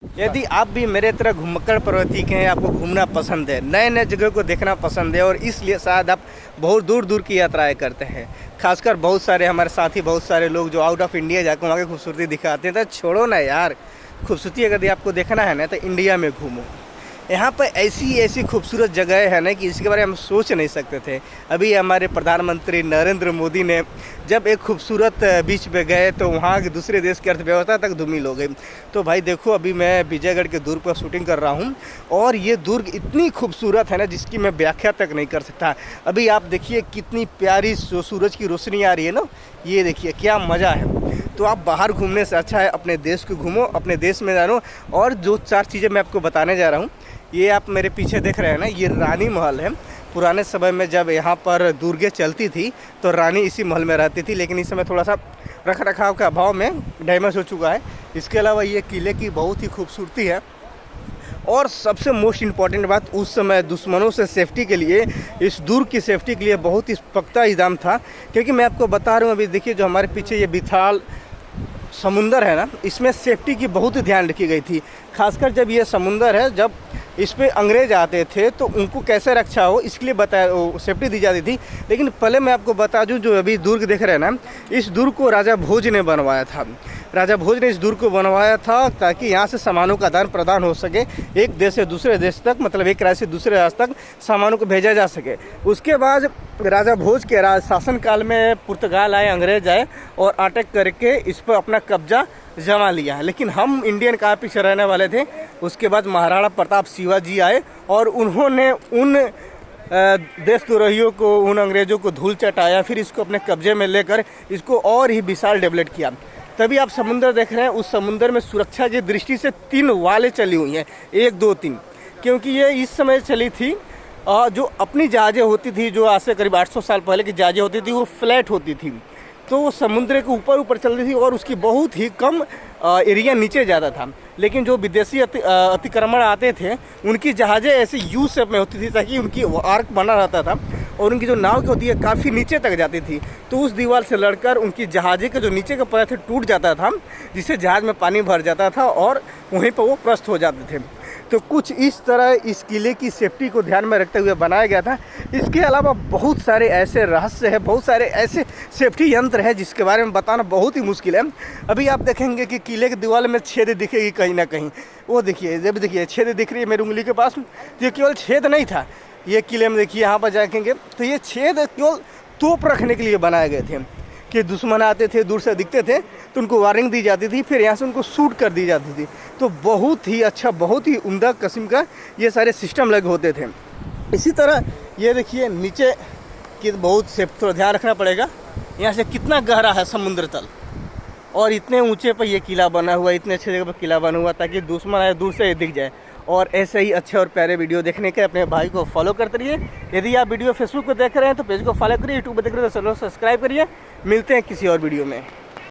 यदि आप भी मेरे तरह घुमक्कड़ प्रवृत्ति के हैं, आपको घूमना पसंद है, नए नए जगह को देखना पसंद है और इसलिए शायद आप बहुत दूर दूर की यात्राएं करते हैं। खासकर बहुत सारे हमारे साथी, बहुत सारे लोग जो आउट ऑफ इंडिया जाकर वहाँ की खूबसूरती दिखाते हैं। तो छोड़ो ना यार, खूबसूरती अगर आपको देखना है ना तो इंडिया में घूमो। यहाँ पर ऐसी ऐसी खूबसूरत जगह है ना कि इसके बारे में हम सोच नहीं सकते थे। अभी हमारे प्रधानमंत्री नरेंद्र मोदी ने जब एक खूबसूरत बीच पे गए तो वहाँ के दूसरे देश की अर्थव्यवस्था तक धूमिल हो गई। तो भाई देखो, अभी मैं विजयगढ़ के दुर्ग पर शूटिंग कर रहा हूँ और ये दुर्ग इतनी खूबसूरत है ना जिसकी मैं व्याख्या तक नहीं कर सकता। अभी आप देखिए कितनी प्यारी सूरज की रोशनी आ रही है ना, ये देखिए क्या मज़ा है। तो आप बाहर घूमने से अच्छा है अपने देश को घूमो, अपने देश में जानो। और जो 4 चीज़ें मैं आपको बताने जा रहा हूँ, ये आप मेरे पीछे देख रहे हैं ना, ये रानी महल है। पुराने समय में जब यहाँ पर दुर्गें चलती थी तो रानी इसी महल में रहती थी, लेकिन इस समय थोड़ा सा रख रखाव के अभाव में डैमेज हो चुका है। इसके अलावा ये किले की बहुत ही खूबसूरती है। और सबसे मोस्ट इम्पॉर्टेंट बात, उस समय दुश्मनों से सेफ्टी के लिए, इस दुर्ग की सेफ्टी के लिए बहुत ही पुख्ता इंतजाम था। क्योंकि मैं आपको बता रहा हूँ, अभी देखिए जो हमारे पीछे ये विशाल समुंदर है ना, इसमें सेफ्टी की बहुत ही ध्यान रखी गई थी। खासकर जब ये समुंदर है, जब इस पे अंग्रेज आते थे तो उनको कैसे रक्षा हो इसके लिए सेफ्टी दी जाती थी। लेकिन पहले मैं आपको बता दूं, जो अभी दुर्ग देख रहे हैं ना, इस दुर्ग को राजा भोज ने बनवाया था। राजा भोज ने इस दुर्ग को बनवाया था ताकि यहाँ से सामानों का आदान प्रदान हो सके, एक देश से दूसरे देश तक, मतलब एक राज्य से दूसरे राज्य तक सामानों को भेजा जा सके। उसके बाद राजा भोज के राज शासन काल में पुर्तगाल आए, अंग्रेज आए और अटैक करके इस पर अपना कब्जा जमा लिया। लेकिन हम इंडियन कहाँ पीछे रहने वाले थे। उसके बाद महाराणा प्रताप शिवाजी आए और उन्होंने उन देशद्रोहियों को, उन अंग्रेज़ों को धूल चटाया, फिर इसको अपने कब्जे में लेकर इसको और ही विशाल डेवलप किया। तभी आप समुंदर देख रहे हैं। उस समुंदर में सुरक्षा की दृष्टि से 3 वालें चली हुई हैं, 1 2 3, क्योंकि ये इस समय चली थी जो अपनी जहाज़ें होती थी, जो आज से करीब 800 साल पहले की जहाज़ें होती थी, वो फ्लैट होती थी, तो वो समुद्र के ऊपर चलती थी और उसकी बहुत ही कम एरिया नीचे ज़्यादा था। लेकिन जो विदेशी अतिक्रमण आते थे, उनकी जहाज़ें ऐसे यू शेप में होती थी ताकि उनकी आर्क बना रहता था और उनकी जो नाव की होती है काफ़ी नीचे तक जाती थी। तो उस दीवार से लड़कर उनकी जहाज़ें के जो नीचे का पदार्थ टूट जाता था, जिससे जहाज़ में पानी भर जाता था और वहीं पर वो प्रस्त हो जाते थे। तो कुछ इस तरह इस किले की सेफ्टी को ध्यान में रखते हुए बनाया गया था। इसके अलावा बहुत सारे ऐसे रहस्य हैं, बहुत सारे ऐसे सेफ्टी यंत्र हैं जिसके बारे में बताना बहुत ही मुश्किल है। अभी आप देखेंगे कि किले की दीवार में छेद दिखेगी कहीं ना कहीं। वो देखिए, जब देखिए छेद दिख रही है मेरी उंगली के पास, ये केवल छेद नहीं था। ये किले में देखिए, यहाँ पर जाएंगे तो ये छेद केवल तोप रखने के लिए बनाए गए थे कि दुश्मन आते थे, दूर से दिखते थे तो उनको वार्निंग दी जाती थी, फिर यहाँ से उनको शूट कर दी जाती थी। तो बहुत ही अच्छा, बहुत ही उम्दा किस्म का ये सारे सिस्टम लगे होते थे। इसी तरह ये देखिए नीचे कि बहुत से थोड़ा ध्यान रखना पड़ेगा, यहाँ से कितना गहरा है समुद्र तल और इतने ऊंचे पर ये किला बना हुआ है, इतने अच्छे जगह पर किला बना हुआ ताकि दुश्मन आए दूर से दिख जाए। और ऐसे ही अच्छे और प्यारे वीडियो देखने के अपने भाई को फॉलो करते रहिए। यदि आप वीडियो फेसबुक पर देख रहे हैं तो पेज को फॉलो करिए, यूट्यूब पर देख रहे हैं तो चैनल सब्सक्राइब करिए। मिलते हैं किसी और वीडियो में।